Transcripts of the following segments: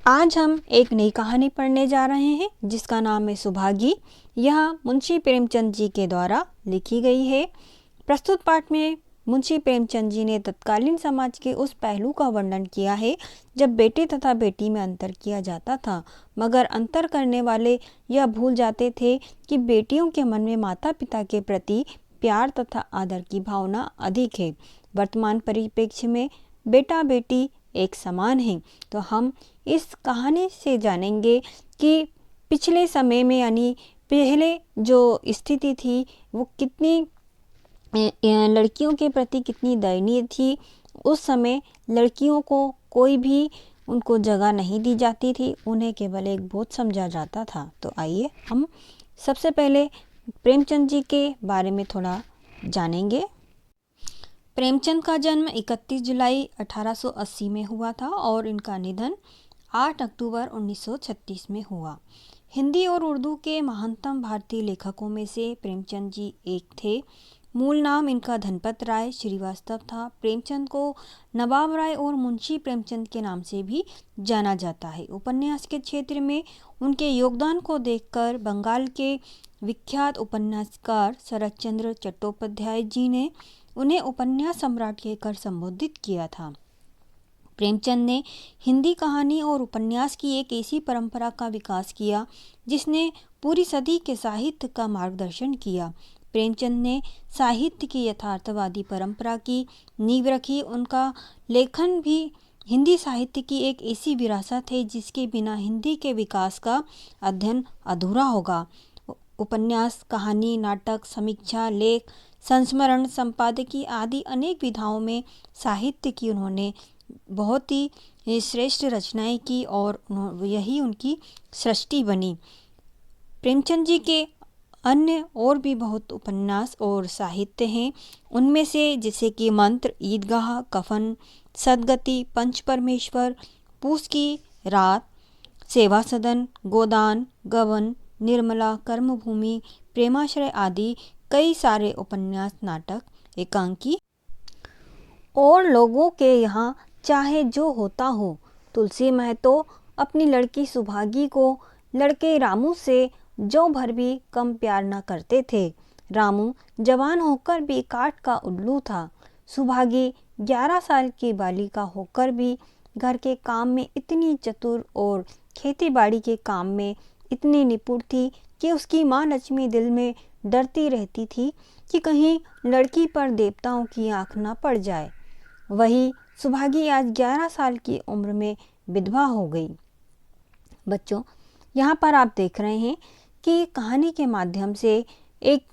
आज हम एक नई कहानी पढ़ने जा रहे हैं जिसका नाम है सुभागी। यह मुंशी प्रेमचंद जी के द्वारा लिखी गई है। प्रस्तुत पाठ में मुंशी प्रेमचंद जी ने तत्कालीन समाज के उस पहलू का वर्णन किया है जब बेटे तथा बेटी में अंतर किया जाता था, मगर अंतर करने वाले यह भूल जाते थे कि बेटियों के मन में माता पिता के प्रति प्यार तथा आदर की भावना अधिक है। वर्तमान परिप्रेक्ष्य में बेटा बेटी एक समान हैं। तो हम इस कहानी से जानेंगे कि पिछले समय में यानी पहले जो स्थिति थी वो कितनी लड़कियों के प्रति कितनी दयनीय थी। उस समय लड़कियों को कोई भी उनको जगह नहीं दी जाती थी, उन्हें केवल एक बोझ समझा जाता था। तो आइए हम सबसे पहले प्रेमचंद जी के बारे में थोड़ा जानेंगे। प्रेमचंद का जन्म 31 जुलाई 1880 में हुआ था और इनका निधन 8 अक्टूबर 1936 में हुआ। हिंदी और उर्दू के महानतम भारतीय लेखकों में से प्रेमचंद जी एक थे। मूल नाम इनका धनपत राय श्रीवास्तव था। प्रेमचंद को नवाब राय और मुंशी प्रेमचंद के नाम से भी जाना जाता है। उपन्यास के क्षेत्र में उनके योगदान को देखकर बंगाल के विख्यात उपन्यासकार शरतचंद्र चट्टोपाध्याय जी ने उन्हें उपन्यास सम्राट कहकर संबोधित किया था। प्रेमचंद ने हिंदी कहानी और उपन्यास की एक ऐसी परंपरा का विकास किया जिसने पूरी सदी के साहित्य का मार्गदर्शन किया। प्रेमचंद ने साहित्य की यथार्थवादी परंपरा की नींव रखी। उनका लेखन भी हिंदी साहित्य की एक ऐसी विरासत है जिसके बिना हिंदी के विकास का अध्ययन अधूरा होगा। उपन्यास, कहानी, नाटक, समीक्षा, लेख, संस्मरण, संपादकीय आदि अनेक विधाओं में साहित्य की उन्होंने बहुत ही श्रेष्ठ रचनाएं की और यही उनकी सृष्टि बनी। प्रेमचंद जी के अन्य और भी बहुत उपन्यास और साहित्य हैं। उनमें से जैसे कि मंत्र, ईदगाह, कफन, सदगति, पंच परमेश्वर, पूस की रात, सेवा सदन, गोदान, गबन, निर्मला, कर्मभूमि, प्रेमाश्रय आदि कई सारे उपन्यास, नाटक, एकांकी और लोगों के यहाँ चाहे जो होता हो। तुलसी महतो अपनी लड़की सुभागी को लड़के रामू से जो भर भी कम प्यार न करते थे। रामू जवान होकर भी काठ का उल्लू था। सुभागी 11 साल की बालिका होकर भी घर के काम में इतनी चतुर और खेती बाड़ी के काम में इतनी निपुण थी कि उसकी माँ लक्ष्मी दिल में डरती रहती थी कि कहीं लड़की पर देवताओं की आंख न पड़ जाए। वही सुभागी आज 11 साल की उम्र में विधवा हो गई। बच्चों, यहाँ पर आप देख रहे हैं कि कहानी के माध्यम से एक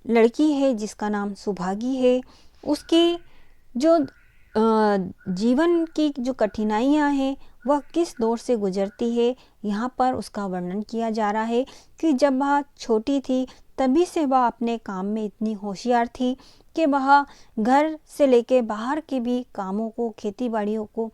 लड़की है जिसका नाम सुभागी है। उसकी जो जीवन की जो कठिनाइयाँ हैं वह किस दौर से गुजरती है, यहाँ पर उसका वर्णन किया जा रहा है कि जब वह छोटी थी तभी से वह अपने काम में इतनी होशियार थी कि वह घर से लेके बाहर के भी कामों को, खेती बाड़ियों को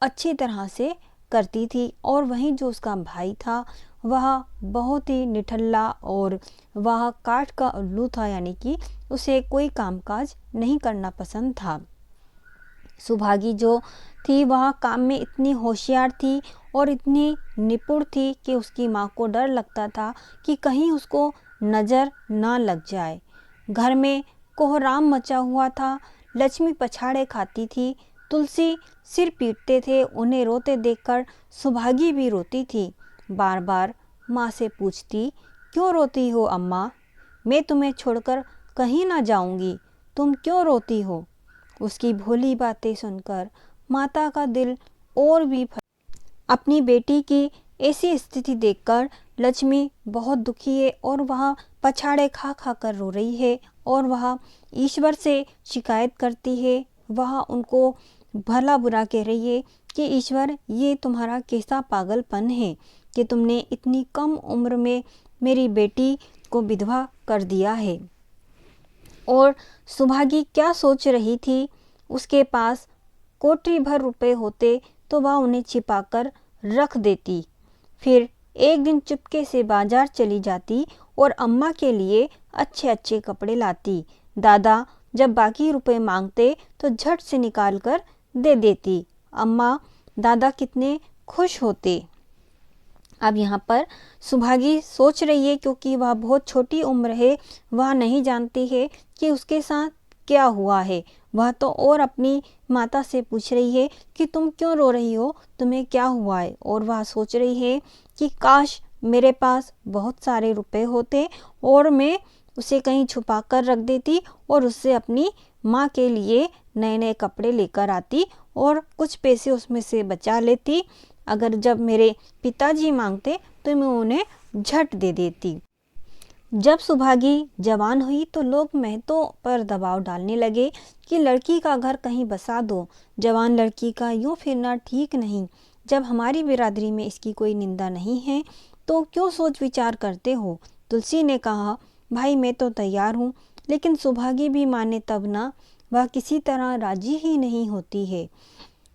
अच्छी तरह से करती थी। और वहीं जो उसका भाई था वह बहुत ही निठल्ला और वह काठ का उल्लू था, यानी कि उसे कोई कामकाज नहीं करना पसंद था। सुभागी जो थी वह काम में इतनी होशियार थी और इतनी निपुण थी कि उसकी माँ को डर लगता था कि कहीं उसको नज़र ना लग जाए। घर में कोहराम मचा हुआ था। लक्ष्मी पछाड़े खाती थी, तुलसी सिर पीटते थे। उन्हें रोते देखकर सुभागी भी रोती थी। बार बार माँ से पूछती, क्यों रोती हो अम्मा? मैं तुम्हें छोड़कर कहीं ना जाऊंगी, तुम क्यों रोती हो? उसकी भोली बातें सुनकर माता का दिल और भी अपनी बेटी की ऐसी स्थिति देखकर लक्ष्मी बहुत दुखी है और वह पछाड़े खा खा कर रो रही है और वह ईश्वर से शिकायत करती है। वह उनको भला बुरा कह रही है कि ईश्वर, ये तुम्हारा कैसा पागलपन है कि तुमने इतनी कम उम्र में मेरी बेटी को विधवा कर दिया है। और सुभागी क्या सोच रही थी? उसके पास कोटरी भर रुपए होते तो वह उन्हें छिपाकर रख देती। फिर एक दिन चुपके से बाजार चली जाती और अम्मा के लिए अच्छे अच्छे कपड़े लाती। दादा जब बाकी रुपए मांगते तो झट से निकाल कर दे देती। अम्मा दादा कितने खुश होते। अब यहाँ पर सुभागी सोच रही है, क्योंकि वह बहुत छोटी उम्र है, वह नहीं जानती है कि उसके साथ क्या हुआ है। वह तो और अपनी माता से पूछ रही है कि तुम क्यों रो रही हो, तुम्हें क्या हुआ है। और वह सोच रही है कि काश मेरे पास बहुत सारे रुपए होते और मैं उसे कहीं छुपा कर रख देती और उससे अपनी माँ के लिए नए नए कपड़े लेकर आती और कुछ पैसे उसमें से बचा लेती। अगर जब मेरे पिताजी मांगते तो मैं उन्हें झट दे देती। जब सुभागी जवान हुई तो लोग महतो पर दबाव डालने लगे कि लड़की का घर कहीं बसा दो, जवान लड़की का यूँ फिरना ठीक नहीं। जब हमारी बिरादरी में इसकी कोई निंदा नहीं है तो क्यों सोच विचार करते हो। तुलसी ने कहा, भाई मैं तो तैयार हूँ, लेकिन सुभागी भी माने तब ना, वह किसी तरह राजी ही नहीं होती है।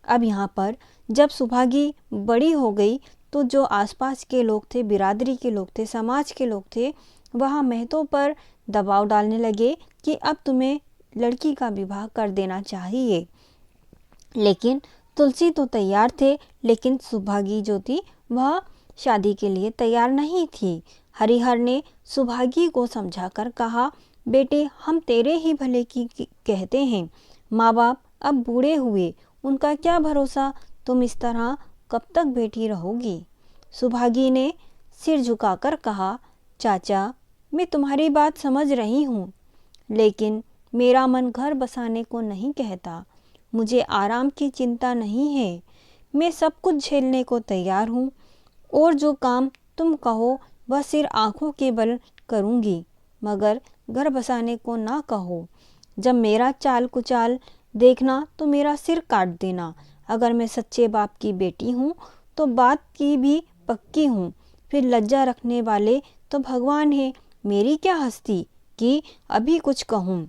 अब यहाँ पर जब सुभागी बड़ी हो गई तो जो आसपास के लोग थे, बिरादरी के लोग थे, समाज के लोग थे, वह महतों पर दबाव डालने लगे कि अब तुम्हें लड़की का विवाह कर देना चाहिए। लेकिन तुलसी तो तैयार थे, लेकिन सुभागी जो थी वह शादी के लिए तैयार नहीं थी। हरिहर ने सुभागी को समझाकर कहा, बेटे हम तेरे ही भले की कहते हैं, माँ बाप अब बूढ़े हुए, उनका क्या भरोसा, तुम इस तरह कब तक बैठी रहोगी। सुभागी ने सिर झुकाकर कहा, चाचा मैं तुम्हारी बात समझ रही हूँ, लेकिन मेरा मन घर बसाने को नहीं कहता। मुझे आराम की चिंता नहीं है, मैं सब कुछ झेलने को तैयार हूँ और जो काम तुम कहो वह सिर आँखों के बल करूँगी, मगर घर बसाने को ना कहो। जब मेरा चाल कुचाल देखना तो मेरा सिर काट देना। अगर मैं सच्चे बाप की बेटी हूँ तो बात की भी पक्की हूँ, फिर लज्जा रखने वाले तो भगवान है, मेरी क्या हस्ती कि अभी कुछ कहूँ।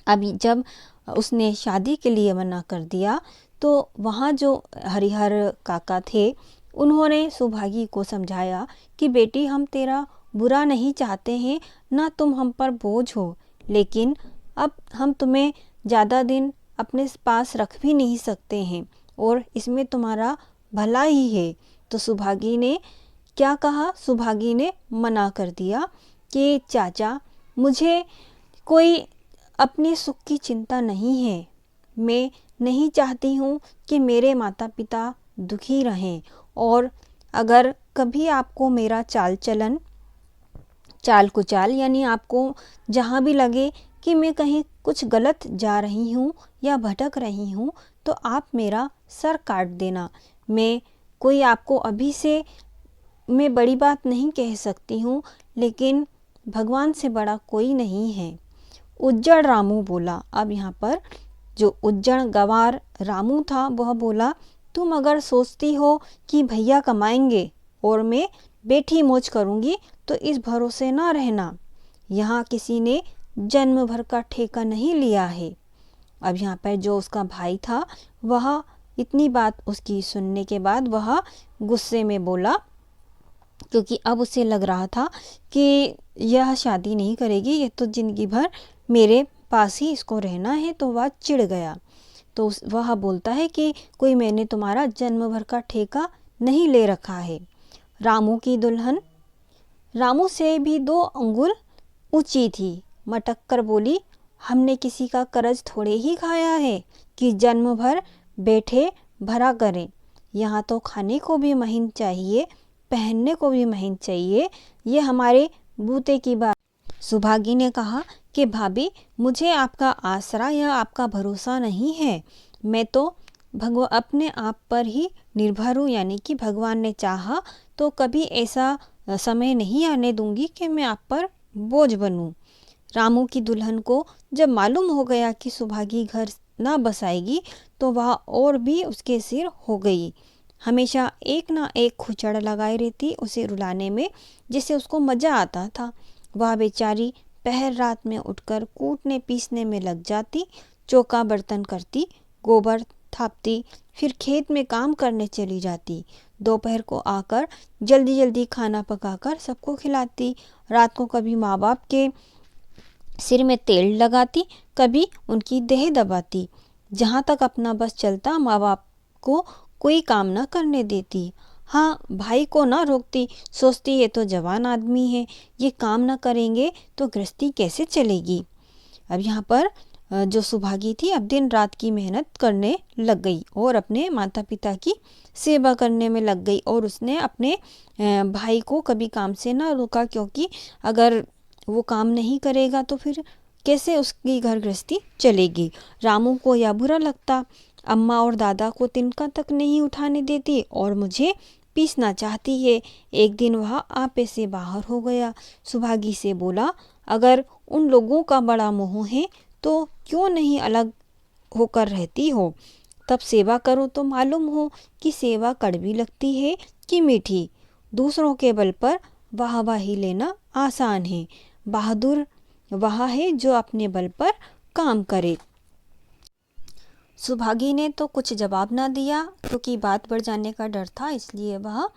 अभी जब उसने शादी के लिए मना कर दिया तो वहाँ जो हरिहर काका थे उन्होंने सुभागी को समझाया कि बेटी हम तेरा बुरा नहीं चाहते हैं, ना तुम हम पर बोझ हो, लेकिन अब हम तुम्हें ज़्यादा दिन अपने पास रख भी नहीं सकते हैं और इसमें तुम्हारा भला ही है। तो सुभागी ने क्या कहा, सुभागी ने मना कर दिया कि चाचा मुझे कोई अपने सुख की चिंता नहीं है, मैं नहीं चाहती हूँ कि मेरे माता पिता दुखी रहें, और अगर कभी आपको मेरा चाल कुचाल यानी आपको जहाँ भी लगे कि मैं कहीं कुछ गलत जा रही हूँ या भटक रही हूँ तो आप मेरा सर काट देना। मैं कोई आपको अभी से मैं बड़ी बात नहीं कह सकती हूँ, लेकिन भगवान से बड़ा कोई नहीं है। उज्जड़ रामू बोला। अब यहाँ पर जो उज्जड़ गंवार रामू था वह बोला, तुम अगर सोचती हो कि भैया कमाएंगे और मैं बैठी मौज करूँगी तो इस भरोसे ना रहना, यहाँ किसी ने जन्म भर का ठेका नहीं लिया है। अब यहाँ पर जो उसका भाई था वह इतनी बात उसकी सुनने के बाद वह गुस्से में बोला, क्योंकि अब उसे लग रहा था कि यह शादी नहीं करेगी, ये तो जिंदगी भर मेरे पास ही इसको रहना है। तो वह चिढ़ गया। तो वह बोलता है कि कोई मैंने तुम्हारा जन्म भर का ठेका नहीं ले रखा है। रामू की दुल्हन रामू से भी 2 अंगुल ऊंची थी, मटक कर बोली, हमने किसी का कर्ज थोड़े ही खाया है कि जन्म भर बैठे भरा करें। यहाँ तो खाने को भी महीन चाहिए, पहनने को भी महीन चाहिए, ये हमारे बूते की बात। सुभागी ने कहा कि भाभी मुझे आपका आसरा या आपका भरोसा नहीं है, मैं तो अपने आप पर ही निर्भर हूँ, यानी कि भगवान ने चाहा तो कभी ऐसा समय नहीं आने दूंगी कि मैं आप पर बोझ बनूं। रामू की दुल्हन को जब मालूम हो गया कि सुभागी घर ना बसाएगी तो वह और भी उसके सिर हो गई। हमेशा एक ना एक खुचड़ लगाए रहती उसे रुलाने में, जिससे उसको मज़ा आता था। वह बेचारी पहर रात में उठकर कूटने पीसने में लग जाती, चौका बर्तन करती, गोबर थापती, फिर खेत में काम करने चली जाती। दोपहर को आकर जल्दी जल्दी खाना पकाकर सबको खिलाती। रात को कभी माँ बाप के सिर में तेल लगाती, कभी उनकी देह दबाती। जहाँ तक अपना बस चलता माँ बाप को कोई काम न करने देती। हाँ, भाई को न रोकती, सोचती ये तो जवान आदमी है, ये काम न करेंगे तो गृहस्थी कैसे चलेगी। अब यहाँ पर जो सुभागी थी अब दिन रात की मेहनत करने लग गई और अपने माता पिता की सेवा करने में लग गई, और उसने अपने भाई को कभी काम से ना रोका, क्योंकि अगर वो काम नहीं करेगा तो फिर कैसे उसकी घर गृहस्थी चलेगी। रामू को यह बुरा लगता, अम्मा और दादा को तिनका तक नहीं उठाने देती और मुझे पीसना चाहती है। एक दिन वह आपे से बाहर हो गया, सुभागी से बोला, अगर उन लोगों का बड़ा मोह है तो क्यों नहीं अलग होकर रहती हो। तब सेवा करो तो मालूम हो कि सेवा कड़वी लगती है कि मीठी। दूसरों के बल पर वाहवाही लेना आसान है, बहादुर वह है जो अपने बल पर काम करे। सुभागी ने तो कुछ जवाब ना दिया, क्योंकि बात बढ़ जाने का डर था, इसलिए वह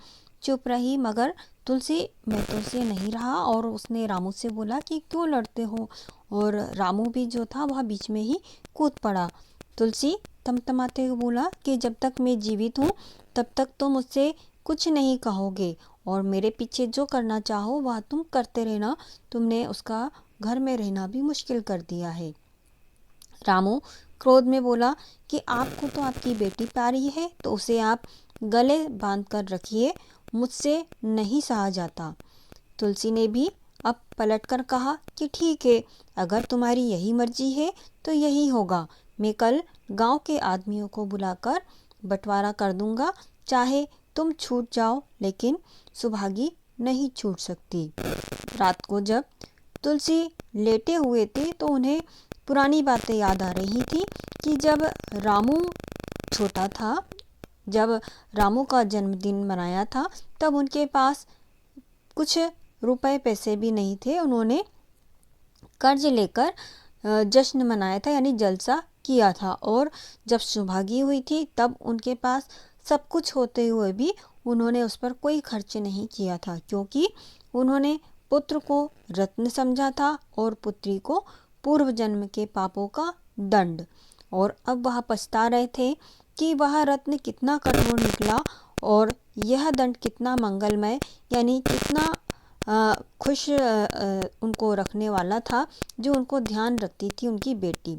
चुप रही। मगर तुलसी महतो से नहीं रहा और उसने रामू से बोला कि क्यों लड़ते हो, और रामू भी जो था वह बीच में ही कूद पड़ा। तुलसी तमतमाते हुए बोला कि जब तक मैं जीवित हूँ तब तक तो मुझसे कुछ नहीं कहोगे, और मेरे पीछे जो करना चाहो वह तुम करते रहना, तुमने उसका घर में रहना भी मुश्किल कर दिया है। रामू क्रोध में बोला कि आपको तो आपकी बेटी प्यारी है तो उसे आप गले बांध कर रखिए, मुझसे नहीं सहा जाता। तुलसी ने भी अब पलटकर कहा कि ठीक है, अगर तुम्हारी यही मर्जी है तो यही होगा। मैं कल गांव के आदमियों को बुलाकर बंटवारा कर दूंगा, चाहे तुम छूट जाओ, लेकिन सुभागी नहीं छूट सकती। रात को जब तुलसी लेटे हुए थे तो उन्हें पुरानी बातें याद आ रही थी कि जब रामू छोटा था, जब रामू का जन्मदिन मनाया था, तब उनके पास कुछ रुपए पैसे भी नहीं थे। उन्होंने कर्ज लेकर जश्न मनाया था, यानी जलसा किया था, और जब सुभागी हुई थी तब उनके पास सब कुछ होते हुए भी उन्होंने उस पर कोई खर्च नहीं किया था, क्योंकि उन्होंने पुत्र को रत्न समझा था और पुत्री को पूर्व जन्म के पापों का दंड। और अब वह पछता रहे थे कि वह रत्न कितना कठोर निकला और यह दंड कितना मंगलमय, यानी कितना खुश उनको रखने वाला था, जो उनको ध्यान रखती थी उनकी बेटी।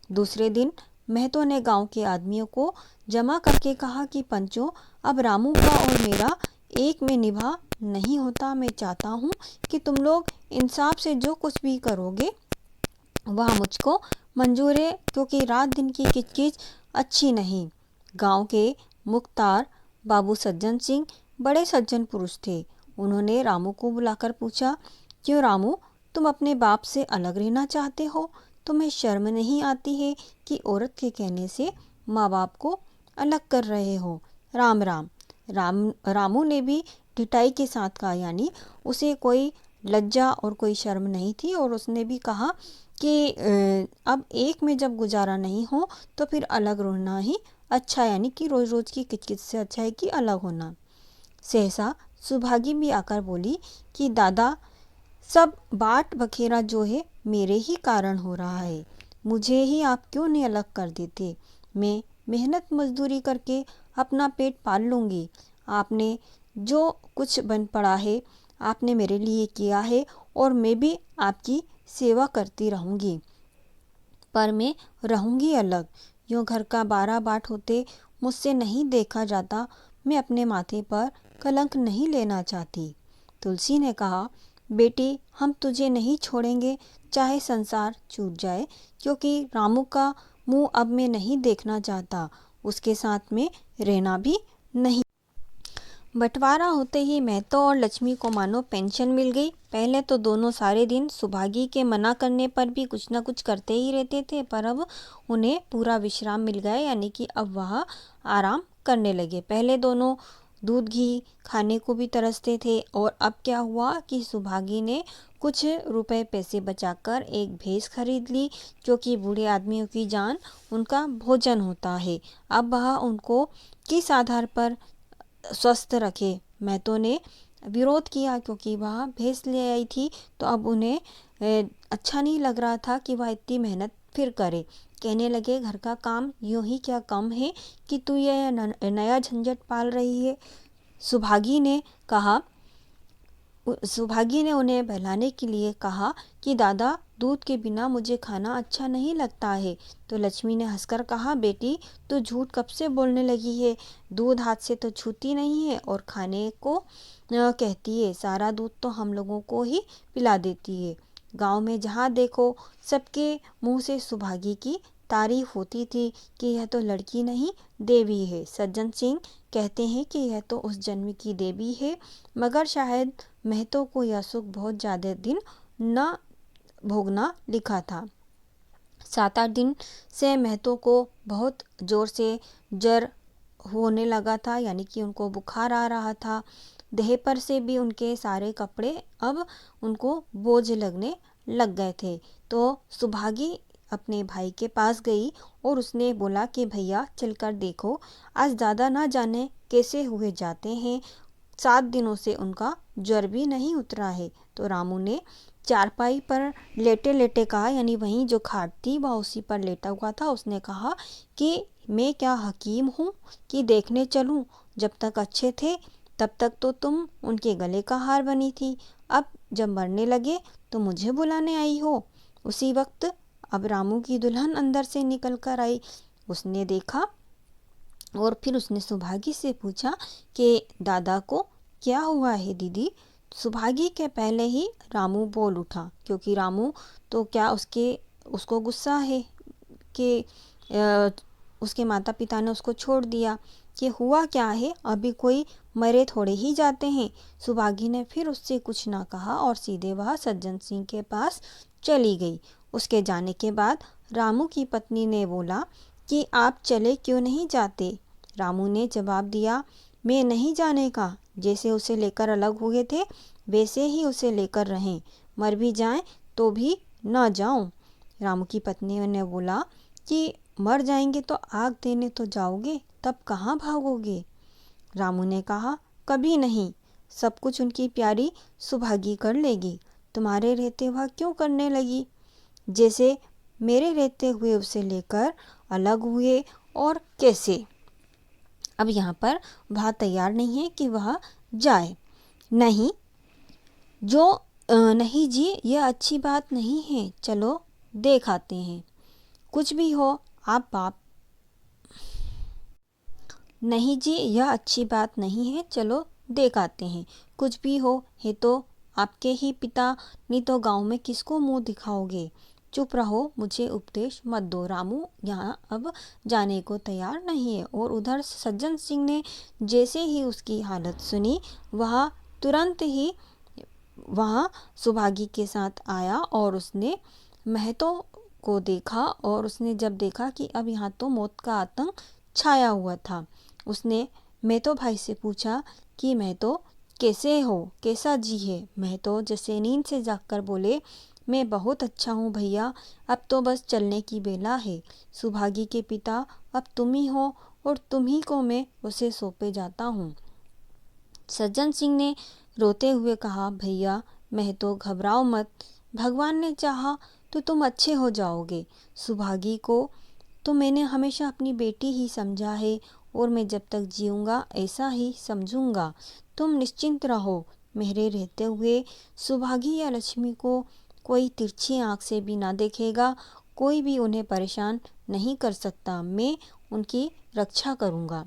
दूसरे दिन महतो ने गांव के आदमियों को जमा करके कहा कि पंचों, अब रामू का और मेरा एक में निभा नहीं होता। मैं चाहता हूँ कि तुम लोग इंसाफ से जो कुछ भी करोगे वह मुझको मंजूर है, क्योंकि रात दिन की किचकिच अच्छी नहीं। गांव के मुख्तार बाबू सज्जन सिंह बड़े सज्जन पुरुष थे। उन्होंने रामू को बुलाकर पूछा, क्यों रामू, तुम अपने बाप से अलग रहना चाहते हो? तुम्हें शर्म नहीं आती है कि औरत के कहने से माँ बाप को अलग कर रहे हो? राम राम। रामू ने भी ढिठाई के साथ कहा, यानी उसे कोई लज्जा और कोई शर्म नहीं थी, और उसने भी कहा कि अब एक में जब गुजारा नहीं हो तो फिर अलग रहना ही अच्छा, यानी कि रोज़ रोज़ की किचकिच से अच्छा है कि अलग होना। सहसा सुभागी भी आकर बोली कि दादा, सब बाट बखेरा जो है मेरे ही कारण हो रहा है, मुझे ही आप क्यों नहीं अलग कर देते? मैं मेहनत मजदूरी करके अपना पेट पाल लूँगी। आपने जो कुछ बन पड़ा है आपने मेरे लिए किया है, और मैं भी आपकी सेवा करती रहूँगी, पर मैं रहूँगी अलग। यूँ घर का 12 बाट होते मुझसे नहीं देखा जाता, मैं अपने माथे पर कलंक नहीं लेना चाहती। तुलसी ने कहा, बेटी, हम तुझे नहीं छोड़ेंगे, चाहे संसार छूट जाए, क्योंकि रामू का मुंह अब मैं नहीं देखना चाहता, उसके साथ में रहना भी नहीं। बंटवारा होते ही महतो और लक्ष्मी को मानो पेंशन मिल गई। पहले तो दोनों सारे दिन सुभागी के मना करने पर भी कुछ ना कुछ करते ही रहते थे, पर अब उन्हें पूरा विश्राम मिल गया, यानी कि अब वह आराम करने लगे। पहले दोनों दूध घी खाने को भी तरसते थे, और अब क्या हुआ कि सुभागी ने कुछ रुपए पैसे बचाकर एक भैंस खरीद ली, क्योंकि बूढ़े आदमियों की जान उनका भोजन होता है। अब वह उनको किस आधार पर स्वस्थ रखे। महतो ने विरोध किया, क्योंकि वह भैंस ले आई थी, तो अब उन्हें अच्छा नहीं लग रहा था कि वह इतनी मेहनत फिर करे। कहने लगे, घर का काम यूं ही क्या कम है कि तू यह नया झंझट पाल रही है। सुभागी ने कहा सुभागी ने उन्हें बहलाने के लिए कहा कि दादा, दूध के बिना मुझे खाना अच्छा नहीं लगता है। तो लक्ष्मी ने हंसकर कहा, बेटी तू झूठ कब से बोलने लगी है? दूध हाथ से तो छूती नहीं है और खाने को कहती है। सारा दूध तो हम लोगों को ही पिला देती है। गांव में जहाँ देखो सबके मुंह से सुभागी की तारीफ होती थी कि यह तो लड़की नहीं देवी है। सज्जन सिंह कहते हैं कि यह तो उस जन्म की देवी है, मगर शायद महतो को यह सुख बहुत ज़्यादा दिन न भोगना लिखा था। 7-8 दिन से महतो को बहुत ज़ोर से जर होने लगा था, यानी कि उनको बुखार आ रहा था। देह पर से भी उनके सारे कपड़े अब उनको बोझ लगने लग गए थे। तो सुभागी अपने भाई के पास गई और उसने बोला कि भैया चलकर देखो, आज दादा ना जाने कैसे हुए जाते हैं। 7 दिनों से उनका ज्वर भी नहीं उतरा है। तो रामू ने चारपाई पर लेटे लेटे कहा, यानी वहीं जो खाट थी वह उसी पर लेटा हुआ था। उसने कहा कि मैं क्या हकीम हूँ कि देखने चलूँ? जब तक अच्छे थे तब तक तो तुम उनके गले का हार बनी थी, अब जब मरने लगे तो मुझे बुलाने आई हो। उसी वक्त अब रामू की दुल्हन अंदर से निकल कर आई। उसने देखा और फिर उसने सुभागी से पूछा कि दादा को क्या हुआ है दीदी? सुभागी के पहले ही रामू बोल उठा, क्योंकि रामू तो क्या उसको गुस्सा है कि उसके माता पिता ने उसको छोड़ दिया। कि हुआ क्या है, अभी कोई मरे थोड़े ही जाते हैं। सुभागी ने फिर उससे कुछ ना कहा और सीधे वह सज्जन सिंह के पास चली गई। उसके जाने के बाद रामू की पत्नी ने बोला कि आप चले क्यों नहीं जाते? रामू ने जवाब दिया, मैं नहीं जाने का। जैसे उसे लेकर अलग हुए थे वैसे ही उसे लेकर रहें, मर भी जाएं तो भी न जाऊं। रामू की पत्नी ने बोला कि मर जाएंगे तो आग देने तो जाओगे, तब कहाँ भागोगे? रामू ने कहा, कभी नहीं, सब कुछ उनकी प्यारी सुभागी कर लेगी। तुम्हारे रहते वह क्यों करने लगी? जैसे मेरे रहते हुए उसे लेकर अलग हुए। और कैसे? अब यहाँ पर वह तैयार नहीं है कि वह जाए। नहीं नहीं जी, यह अच्छी बात नहीं है, चलो देख आते हैं। कुछ भी हो आप बाप नहीं जी, यह अच्छी बात नहीं है, चलो देख आते हैं। कुछ भी हो है तो आपके ही पिता, नहीं तो गांव में किसको मुंह दिखाओगे? चुप रहो, मुझे उपदेश मत दो। रामू यहाँ अब जाने को तैयार नहीं है। और उधर सज्जन सिंह ने जैसे ही उसकी हालत सुनी, वह तुरंत ही वहाँ सुभागी के साथ आया और उसने महतो को देखा। और उसने जब देखा कि अब यहाँ तो मौत का आतंक छाया हुआ था, उसने महतो भाई से पूछा कि महतो कैसे हो, कैसा जी है? महतो जैसे नींद से जागकर बोले, मैं बहुत अच्छा हूँ भैया, अब तो बस चलने की बेला है। सुभागी के पिता अब तुम ही हो और तुम ही को मैं उसे सौंपे जाता हूँ। सज्जन सिंह ने रोते हुए कहा, भैया महतो घबराओ मत, भगवान ने चाहा तो तुम अच्छे हो जाओगे। सुभागी को तो मैंने हमेशा अपनी बेटी ही समझा है और मैं जब तक जीऊँगा ऐसा ही समझूँगा। तुम निश्चिंत रहो, मेरे रहते हुए सुभागी या लक्ष्मी को कोई तिरछी आँख से भी ना देखेगा, कोई भी उन्हें परेशान नहीं कर सकता, मैं उनकी रक्षा करूँगा।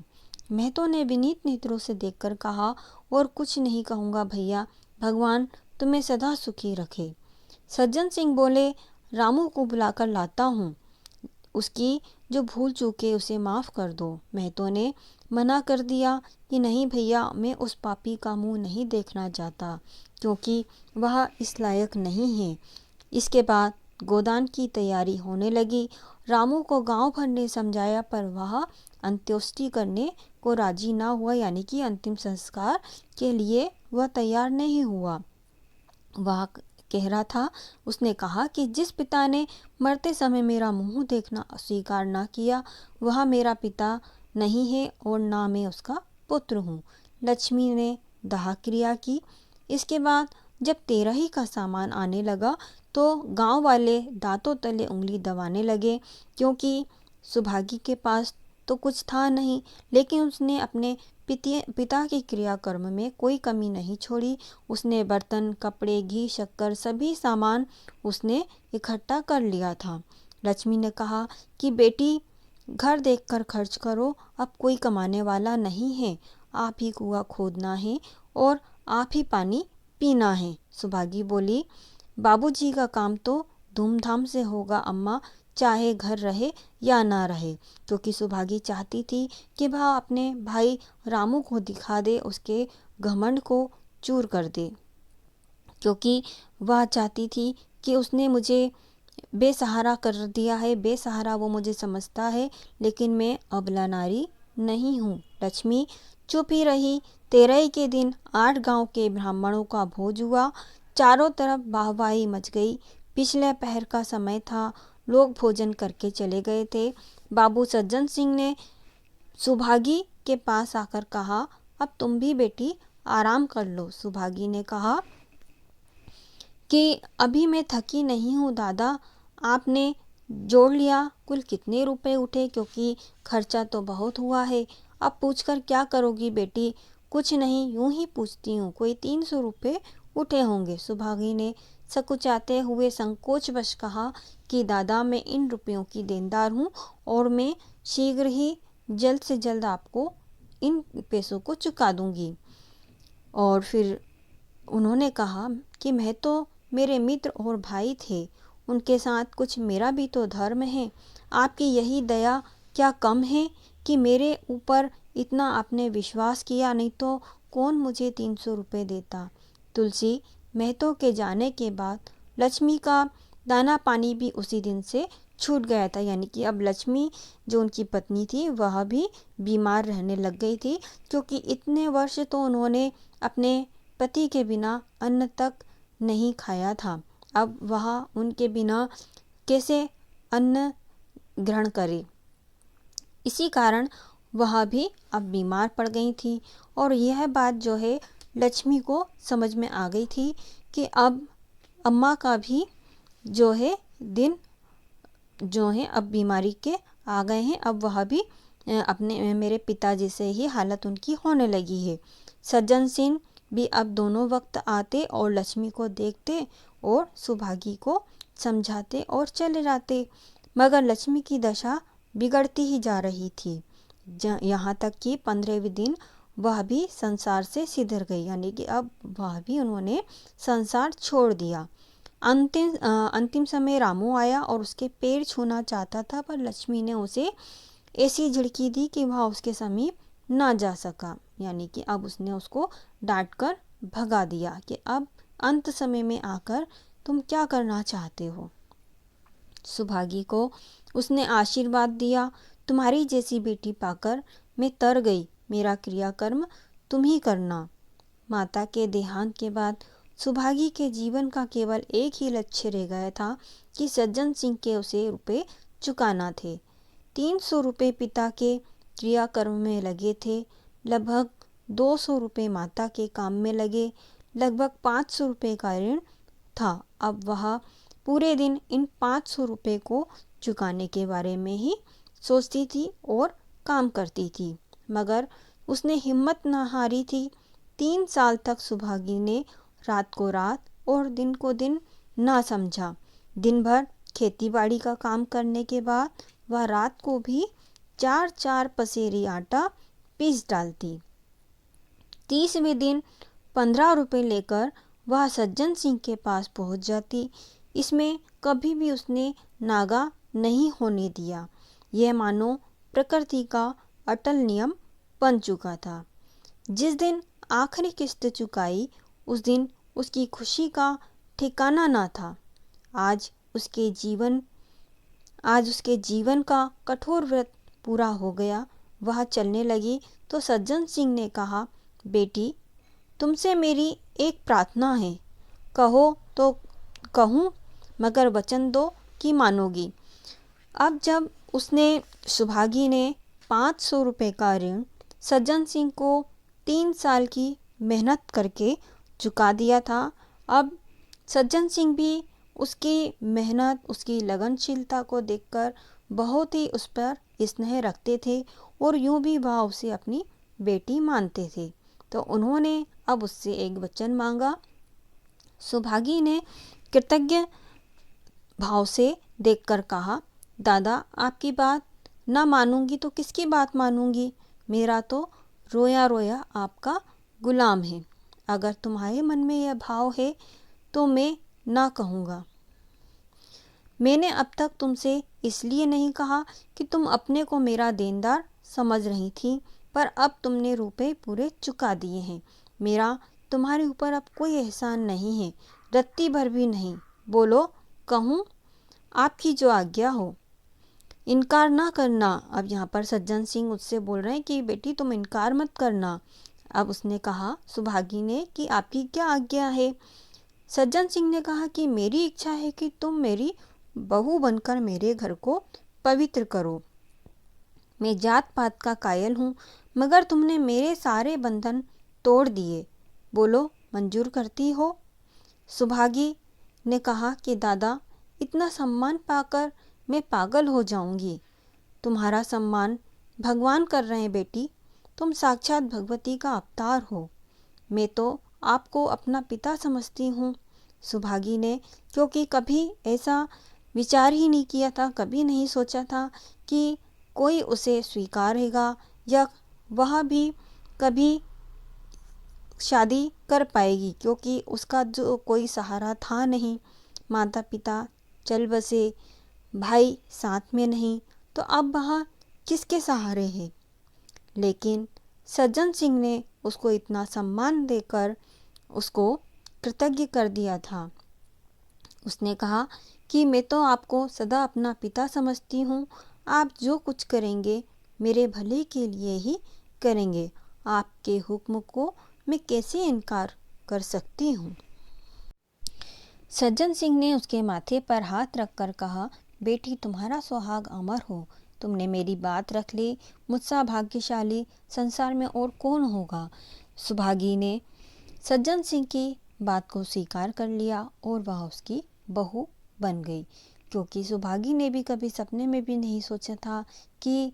महतो ने विनीत नेत्रों से देखकर कहा, और कुछ नहीं कहूँगा भैया, भगवान तुम्हें सदा सुखी रखे। सज्जन सिंह बोले, रामू को बुलाकर लाता हूँ, उसकी जो भूल चूके उसे माफ़ कर दो। महतो ने मना कर दिया कि नहीं भैया, मैं उस पापी का मुंह नहीं देखना चाहता, क्योंकि वह इस लायक नहीं है। इसके बाद गोदान की तैयारी होने लगी। रामू को गांव भर ने समझाया पर वह अंत्येष्टि करने को राजी ना हुआ, यानी कि अंतिम संस्कार के लिए वह तैयार नहीं हुआ। वह कह रहा था, उसने कहा कि जिस पिता ने मरते समय मेरा मुंह देखना स्वीकार ना किया वह मेरा पिता नहीं है और ना मैं उसका पुत्र हूँ। लक्ष्मी ने दाह क्रिया की। इसके बाद जब 13 का सामान आने लगा तो गांव वाले दांतों तले उंगली दबाने लगे, क्योंकि सुभागी के पास तो कुछ था नहीं, लेकिन उसने अपने पिता के क्रियाकर्म में कोई कमी नहीं छोड़ी। उसने बर्तन, कपड़े, घी, शक्कर सभी सामान उसने इकट्ठा कर लिया था। लक्ष्मी ने कहा कि बेटी, घर देखकर खर्च करो, अब कोई कमाने वाला नहीं है, आप ही कुआं खोदना है और आप ही पानी पीना है। सुभागी बोली, बाबूजी का काम तो धूमधाम से होगा अम्मा, चाहे घर रहे या ना रहे, क्योंकि सुभागी चाहती थी कि वह अपने भाई रामू को दिखा दे, उसके घमंड को चूर कर दे, क्योंकि वह चाहती थी कि उसने मुझे बेसहारा कर दिया है, बेसहारा वो मुझे समझता है, लेकिन मैं अबला नारी नहीं हूँ। लक्ष्मी चुप ही रही। 13 के दिन 8 गांव के ब्राह्मणों का भोज हुआ। चारों तरफ वाहवाही मच गई। पिछले पहर का समय था, लोग भोजन करके चले गए थे। बाबू सज्जन सिंह ने सुभागी के पास आकर कहा, अब तुम भी बेटी आराम कर लो। सुभागी ने कहा कि अभी मैं थकी नहीं हूँ दादा, आपने जोड़ लिया कुल कितने रुपए उठे, क्योंकि खर्चा तो बहुत हुआ है। अब पूछकर क्या करोगी बेटी? कुछ नहीं, यूं ही पूछती हूँ, कोई 300 रुपये उठे होंगे। सुभागी ने सकुचाते हुए संकोचवश कहा कि दादा, मैं इन रुपयों की देनदार हूँ और मैं शीघ्र ही जल्द से जल्द आपको इन पैसों को चुका दूंगी। और फिर उन्होंने कहा कि मैं तो, मेरे मित्र और भाई थे, उनके साथ कुछ मेरा भी तो धर्म है। आपकी यही दया क्या कम है कि मेरे ऊपर इतना आपने विश्वास किया, नहीं तो कौन मुझे 300 रुपये देता। तुलसी महतो के जाने के बाद लक्ष्मी का दाना पानी भी उसी दिन से छूट गया था, यानी कि अब लक्ष्मी जो उनकी पत्नी थी वह भी बीमार रहने लग गई थी, क्योंकि इतने वर्ष तो उन्होंने अपने पति के बिना अन्न तक नहीं खाया था। अब वह उनके बिना कैसे अन्न ग्रहण करे, इसी कारण वह भी अब बीमार पड़ गई थी। और यह बात जो है लक्ष्मी को समझ में आ गई थी कि अब अम्मा का भी जो है दिन जो है अब बीमारी के आ गए हैं, अब वह भी अपने मेरे पिता जैसे ही हालत उनकी होने लगी है। सज्जन सिंह भी अब दोनों वक्त आते और लक्ष्मी को देखते और सुभागी को समझाते और चले जाते, मगर लक्ष्मी की दशा बिगड़ती ही जा रही थी। यहाँ तक कि 15वें दिन वह भी संसार से सिधर गई, यानी कि अब वह भी उन्होंने संसार छोड़ दिया। अंतिम समय रामू आया और उसके पैर छूना चाहता था, पर लक्ष्मी ने उसे ऐसी झिड़की दी कि वह उसके समीप ना जा सका, यानी कि अब उसने उसको डांट कर भगा दिया कि अब अंत समय में आकर तुम क्या करना चाहते हो। सुभागी को उसने आशीर्वाद दिया, तुम्हारी जैसी बेटी पाकर मैं तर गई, मेरा क्रियाकर्म तुम ही करना। माता के देहांत के बाद सुभागी के जीवन का केवल एक ही लक्ष्य रह गया था कि सज्जन सिंह के उसे रुपए चुकाना थे। 300 रुपये पिता के क्रियाकर्म में लगे थे, लगभग 200 रुपये माता के काम में लगे, लगभग 500 रुपये का ऋण था। अब वह पूरे दिन इन 500 रुपये को चुकाने के बारे में ही सोचती थी और काम करती थी, मगर उसने हिम्मत न हारी थी। 3 साल तक सुभागी ने रात को रात और दिन को दिन ना समझा। दिन भर खेतीबाड़ी का काम करने के बाद वह रात को भी 4-4 पसेरी आटा पीस डालती। 30वें दिन 15 रुपये लेकर वह सज्जन सिंह के पास पहुंच जाती। इसमें कभी भी उसने नागा नहीं होने दिया। यह मानो प्रकृति का अटल नियम बन चुका था। जिस दिन आखिरी किस्त चुकाई, उस दिन उसकी खुशी का ठिकाना न था। आज उसके जीवन का कठोर व्रत पूरा हो गया। वह चलने लगी तो सज्जन सिंह ने कहा, बेटी, तुमसे मेरी एक प्रार्थना है, कहो तो कहूँ, मगर वचन दो कि मानोगी। अब जब सुभागी ने 500 रुपये का ऋण सज्जन सिंह को 3 साल की मेहनत करके चुका दिया था, अब सज्जन सिंह भी उसकी मेहनत, उसकी लगनशीलता को देखकर बहुत ही उस पर स्नेह रखते थे और यूं भी वह उसे अपनी बेटी मानते थे। तो उन्होंने अब उससे एक वचन मांगा। सुभागी ने कृतज्ञ भाव से देखकर कहा, दादा आपकी बात ना मानूंगी तो किसकी बात मानूंगी? मेरा तो रोया रोया आपका गुलाम है। अगर तुम्हारे मन में यह भाव है तो मैं ना कहूँगा। मैंने अब तक तुमसे इसलिए नहीं कहा कि तुम अपने को मेरा देनदार समझ रही थी, पर अब तुमने रुपए पूरे चुका दिए हैं। मेरा तुम्हारे ऊपर अब कोई एहसान नहीं है, रत्ती भर भी नहीं। बोलो, कहूँ? आपकी जो आज्ञा हो। इनकार ना करना। अब यहाँ पर सज्जन सिंह उससे बोल रहे हैं कि बेटी तुम इनकार मत करना। अब उसने कहा, सुभागी ने, कि आपकी क्या आज्ञा है? सज्जन सिंह ने कहा कि मेरी इच्छा है कि तुम मेरी बहू बनकर मेरे घर को पवित्र करो। मैं जात पात का कायल हूँ, मगर तुमने मेरे सारे बंधन तोड़ दिए। बोलो, मंजूर करती हो? सुभागी ने कहा कि दादा इतना सम्मान पाकर मैं पागल हो जाऊंगी। तुम्हारा सम्मान भगवान कर रहे हैं बेटी, तुम साक्षात भगवती का अवतार हो। मैं तो आपको अपना पिता समझती हूँ। सुभागी ने, क्योंकि कभी ऐसा विचार ही नहीं किया था, कभी नहीं सोचा था कि कोई उसे स्वीकारेगा या वह भी कभी शादी कर पाएगी, क्योंकि उसका जो कोई सहारा था नहीं। माता पिता चल बसे, भाई साथ में नहीं, तो अब वह किसके सहारे है? लेकिन सज्जन सिंह ने उसको इतना सम्मान देकर उसको कृतज्ञ कर दिया था। उसने कहा कि मैं तो आपको सदा अपना पिता समझती हूँ। आप जो कुछ करेंगे मेरे भले के लिए ही करेंगे। आपके हुक्म को मैं कैसे इनकार कर सकती हूँ? सज्जन सिंह ने उसके माथे पर हाथ रखकर कहा, बेटी तुम्हारा सुहाग अमर हो। तुमने मेरी बात रख ली। मुझसा भाग्यशाली संसार में और कौन होगा? सुभागी ने सज्जन सिंह की बात को स्वीकार कर लिया और वह उसकी बहू बन गई, क्योंकि सुभागी ने भी कभी सपने में भी नहीं सोचा था कि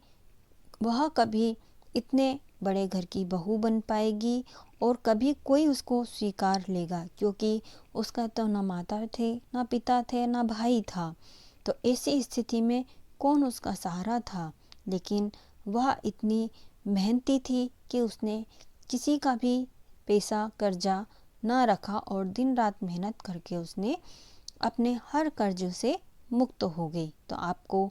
वह कभी इतने बड़े घर की बहू बन पाएगी और कभी कोई उसको स्वीकार लेगा, क्योंकि उसका तो ना माता थे, ना पिता थे, ना भाई था। तो ऐसी स्थिति में कौन उसका सहारा था? लेकिन वह इतनी मेहनती थी कि उसने किसी का भी पैसा कर्जा ना रखा और दिन रात मेहनत करके उसने अपने हर कर्ज से मुक्त हो गई। तो आपको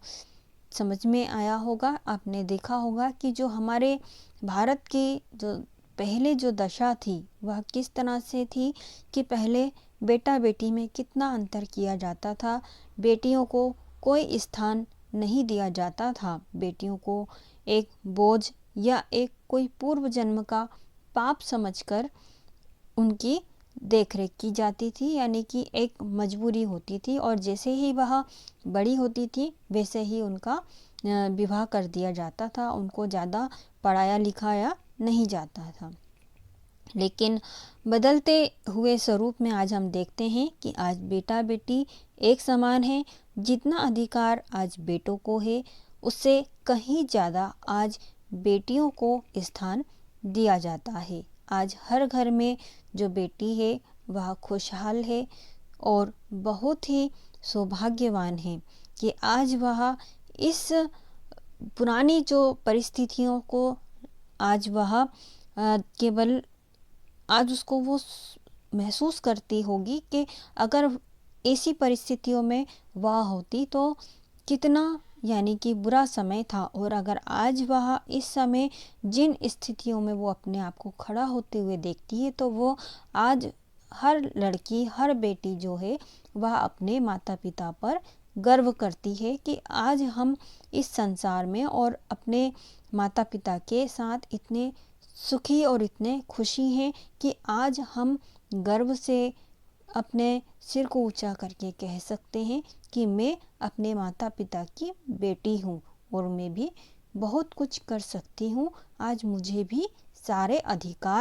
समझ में आया होगा, आपने देखा होगा कि जो हमारे भारत की जो पहले जो दशा थी वह किस तरह से थी कि पहले बेटा बेटी में कितना अंतर किया जाता था। बेटियों को कोई स्थान नहीं दिया जाता था। बेटियों को एक बोझ या एक कोई पूर्व जन्म का पाप समझकर उनकी देखरेख की जाती थी, यानी कि एक मजबूरी होती थी, और जैसे ही वह बड़ी होती थी वैसे ही उनका विवाह कर दिया जाता था। उनको ज़्यादा पढ़ाया लिखाया नहीं जाता था। लेकिन बदलते हुए स्वरूप में आज हम देखते हैं कि आज बेटा बेटी एक समान है। जितना अधिकार आज बेटों को है उससे कहीं ज़्यादा आज बेटियों को स्थान दिया जाता है। आज हर घर में जो बेटी है वह खुशहाल है और बहुत ही सौभाग्यवान है कि आज वह इस पुरानी जो परिस्थितियों को आज वह केवल आज उसको वो महसूस करती होगी कि अगर ऐसी परिस्थितियों में वह होती तो कितना, यानी कि बुरा समय था। और अगर आज वह इस समय जिन स्थितियों में वो अपने आप को खड़ा होते हुए देखती है तो वो आज हर लड़की, हर बेटी जो है वह अपने माता पिता पर गर्व करती है कि आज हम इस संसार में और अपने माता पिता के साथ इतने सुखी और इतने खुशी हैं कि आज हम गर्व से अपने सिर को ऊंचा करके कह सकते हैं कि मैं अपने माता पिता की बेटी हूँ और मैं भी बहुत कुछ कर सकती हूँ। आज मुझे भी सारे अधिकार